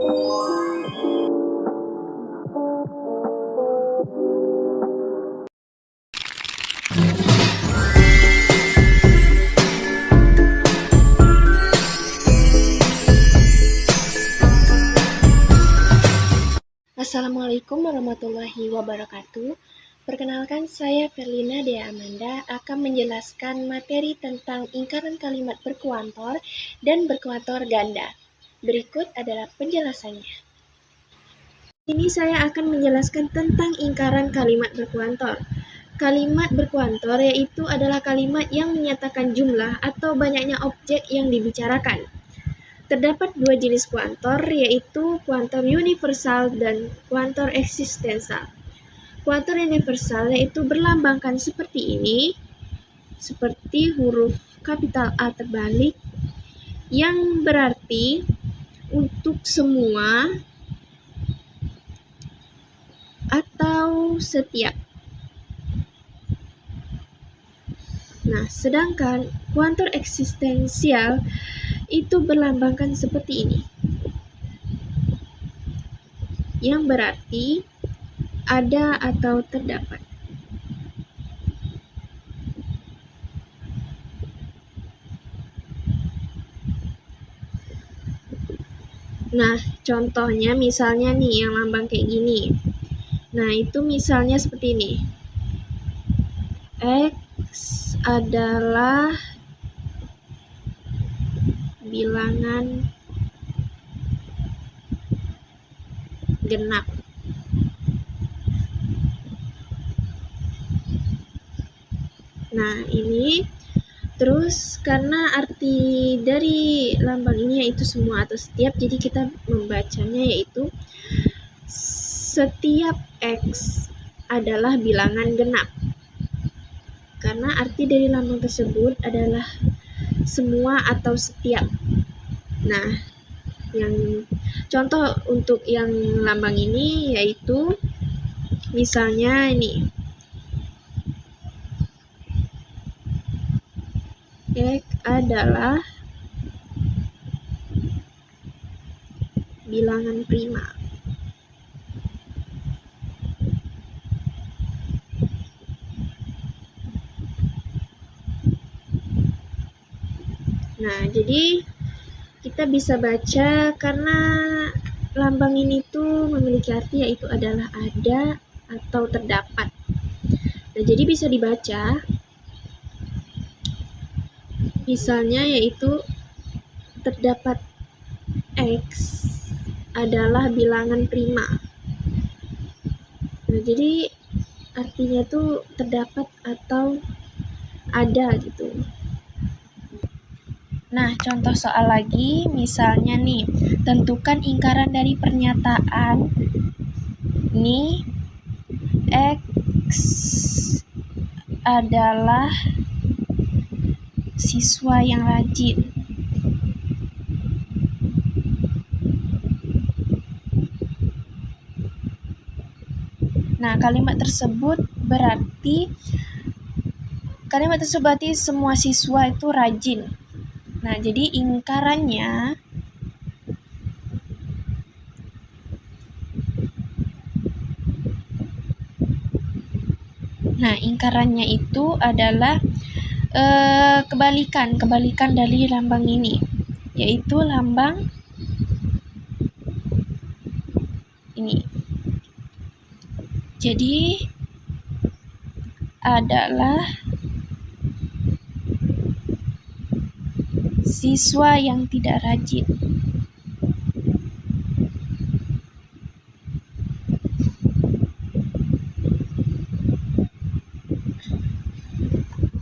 Assalamualaikum warahmatullahi wabarakatuh. Perkenalkan, saya Verlina Dea Amanda akan menjelaskan materi tentang ingkaran kalimat berkuantor dan berkuantor ganda. Berikut adalah penjelasannya. Ini saya akan menjelaskan tentang ingkaran kalimat berkuantor. Kalimat berkuantor yaitu adalah kalimat yang menyatakan jumlah atau banyaknya objek yang dibicarakan. Terdapat dua jenis kuantor, yaitu kuantor universal dan kuantor eksistensial. Kuantor universal yaitu berlambangkan seperti ini, seperti huruf kapital A terbalik, yang berarti untuk semua atau setiap. Nah, sedangkan kuantor eksistensial itu berlambangkan seperti ini, yang berarti ada atau terdapat. Nah, contohnya misalnya nih yang lambang kayak gini. Nah, itu misalnya seperti ini. X adalah bilangan genap. Nah, ini terus karena arti dari lambang ini yaitu semua atau setiap, jadi kita membacanya yaitu setiap X adalah bilangan genap. Karena arti dari lambang tersebut adalah semua atau setiap. Nah, yang contoh untuk yang lambang ini yaitu misalnya ini X adalah bilangan prima. Nah, jadi kita bisa baca karena lambang ini tuh memiliki arti yaitu adalah ada atau terdapat. Nah, jadi bisa dibaca misalnya yaitu terdapat X adalah bilangan prima. Nah, jadi artinya tuh terdapat atau ada gitu. Nah, contoh soal lagi, misalnya nih, tentukan ingkaran dari pernyataan nih, X adalah siswa yang rajin. Nah, kalimat tersebut berarti semua siswa itu rajin. Nah, jadi ingkarannya itu adalah kebalikan dari lambang ini, yaitu lambang ini. Jadi adalah siswa yang tidak rajin.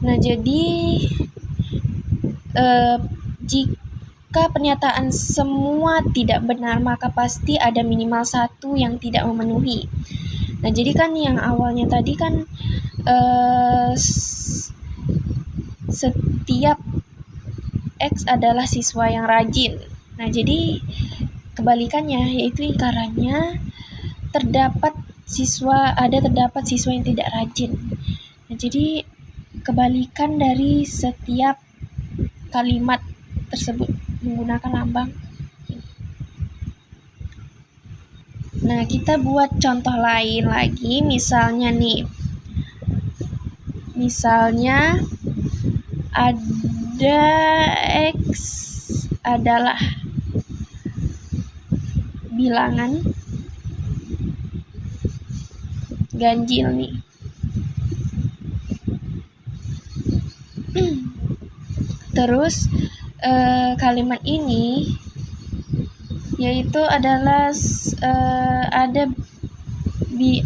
Nah, jadi jika pernyataan semua tidak benar, maka pasti ada minimal satu yang tidak memenuhi. Nah, jadi kan yang awalnya tadi kan setiap X adalah siswa yang rajin. Nah, jadi kebalikannya yaitu ingkarannya terdapat siswa yang tidak rajin. Nah, jadi kebalikan dari setiap kalimat tersebut menggunakan lambang. Nah, kita buat contoh lain lagi, misalnya nih. Misalnya ada X adalah bilangan ganjil nih. Terus kalimat ini yaitu adalah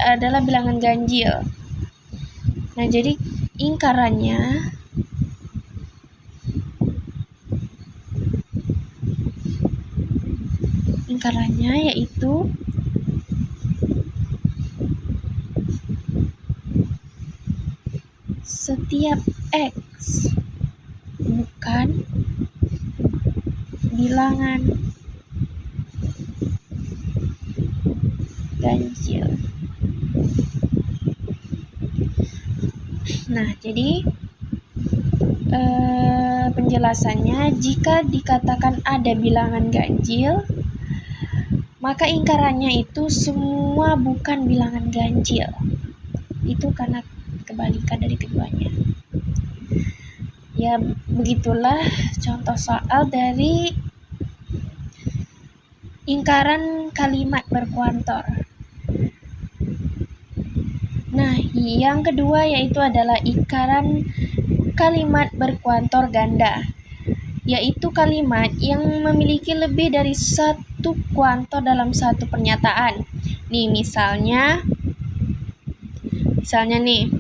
adalah bilangan ganjil. Nah, jadi ingkarannya yaitu setiap X bukan bilangan ganjil. Nah, jadi penjelasannya, jika dikatakan ada bilangan ganjil, maka ingkarannya itu semua bukan bilangan ganjil. Itu karena kebalikan dari keduanya. Ya, begitulah contoh soal dari ingkaran kalimat berkuantor. Nah, yang kedua yaitu adalah ingkaran kalimat berkuantor ganda, yaitu kalimat yang memiliki lebih dari satu kuantor dalam satu pernyataan. Nih, misalnya nih,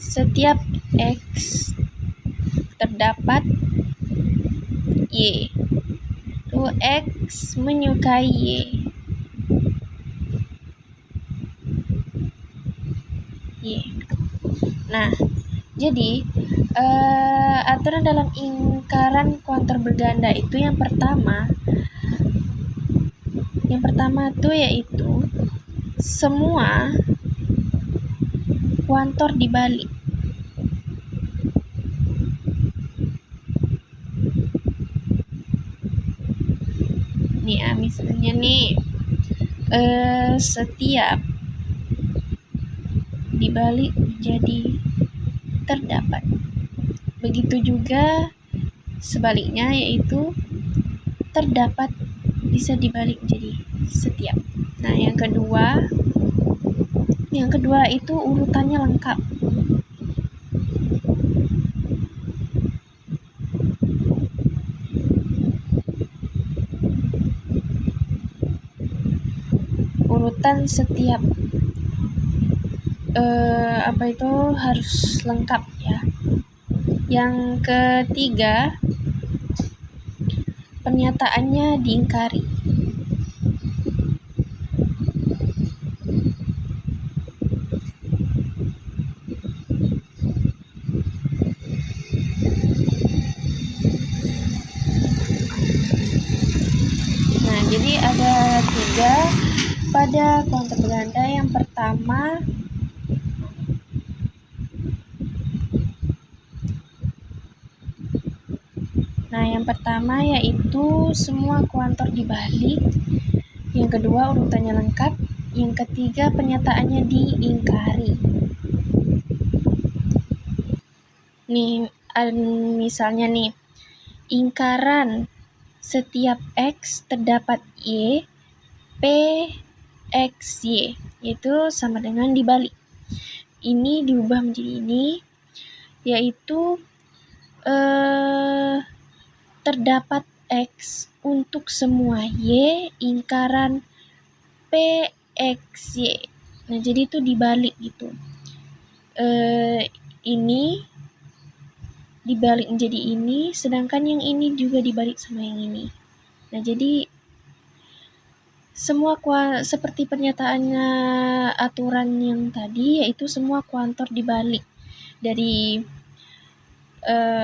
setiap X terdapat Y. Itu X menyukai Y. Nah, jadi aturan dalam ingkaran kuantor berganda itu yang pertama tuh yaitu semua kuantor dibalik. Nih, misalnya nih, setiap dibalik menjadi terdapat. Begitu juga sebaliknya, yaitu terdapat bisa dibalik menjadi setiap. Nah, yang kedua itu urutannya lengkap. Urutan setiap itu harus lengkap ya. Yang ketiga, pernyataannya diingkari. Nah, jadi ada 3 pada kuantor berganda. Yang pertama, yaitu semua kuantor dibalik. Yang kedua, urutannya lengkap. Yang ketiga, pernyataannya diingkari. Nih, misalnya nih, ingkaran setiap X terdapat Y, P X Y, yaitu sama dengan dibalik. Ini diubah menjadi ini, yaitu terdapat X untuk semua Y ingkaran P X Y. Nah, jadi itu dibalik gitu. Ini dibalik menjadi ini, sedangkan yang ini juga dibalik sama yang ini. Nah, jadi semua seperti pernyataannya aturan yang tadi, yaitu semua kuantor dibalik dari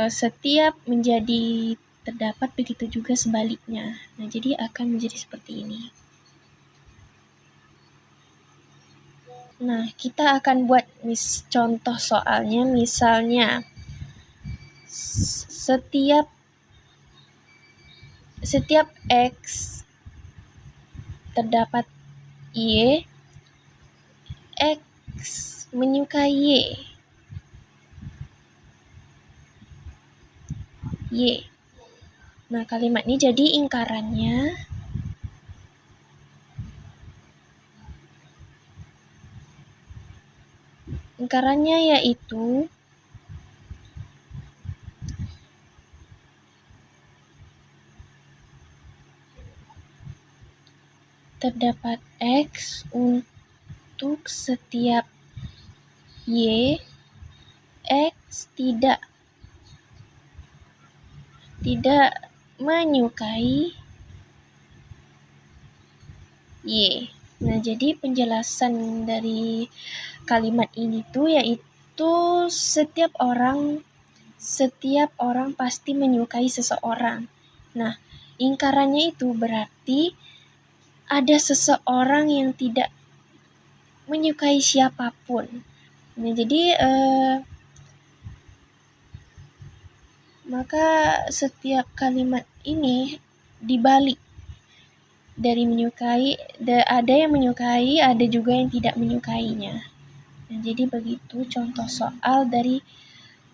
setiap menjadi terdapat, begitu juga sebaliknya. Nah, jadi akan menjadi seperti ini. Nah, kita akan buat contoh soalnya. Misalnya, setiap X terdapat Y, X menyukai Y. Nah, kalimat ini jadi ingkarannya yaitu terdapat X untuk setiap Y, X tidak menyukai Y. Nah, jadi penjelasan dari kalimat ini tuh yaitu setiap orang pasti menyukai seseorang. Nah, ingkarannya itu berarti ada seseorang yang tidak menyukai siapapun. Nah, jadi maka setiap kalimat ini dibalik dari menyukai, ada yang menyukai, ada juga yang tidak menyukainya. Nah, jadi begitu contoh soal dari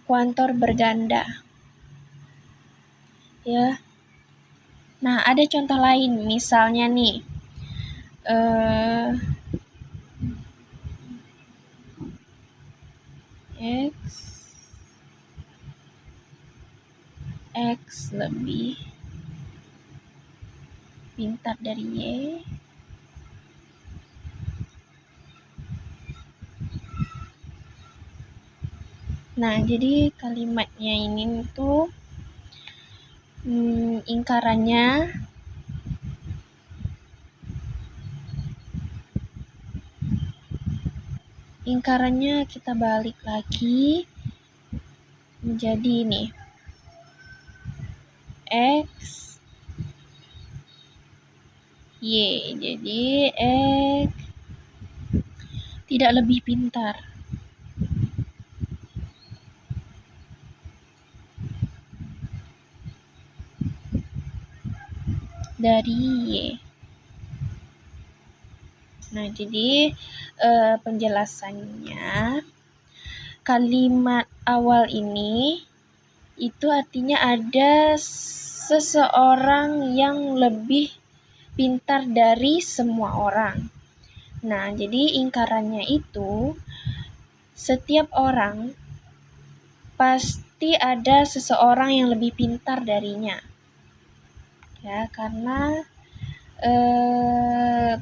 kuantor berganda. Ya. Nah, ada contoh lain, misalnya nih, X lebih pintar dari Y. Nah, jadi kalimatnya ini tuh ingkarannya kita balik lagi menjadi ini X Y. Jadi X tidak lebih pintar dari Y. Nah, jadi penjelasannya kalimat awal ini itu artinya ada seseorang yang lebih pintar dari semua orang. Nah, jadi ingkarannya itu setiap orang pasti ada seseorang yang lebih pintar darinya. Ya, karena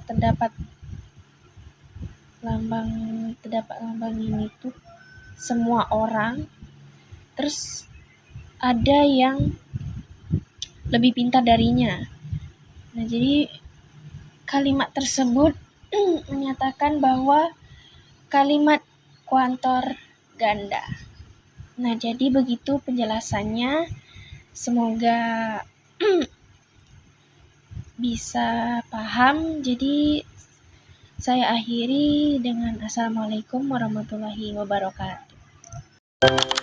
terdapat lambang ini tuh semua orang, terus ada yang lebih pintar darinya. Nah, jadi kalimat tersebut menyatakan bahwa kalimat kuantor ganda. Nah, jadi begitu penjelasannya. Semoga bisa paham. Jadi saya akhiri dengan Assalamualaikum warahmatullahi wabarakatuh.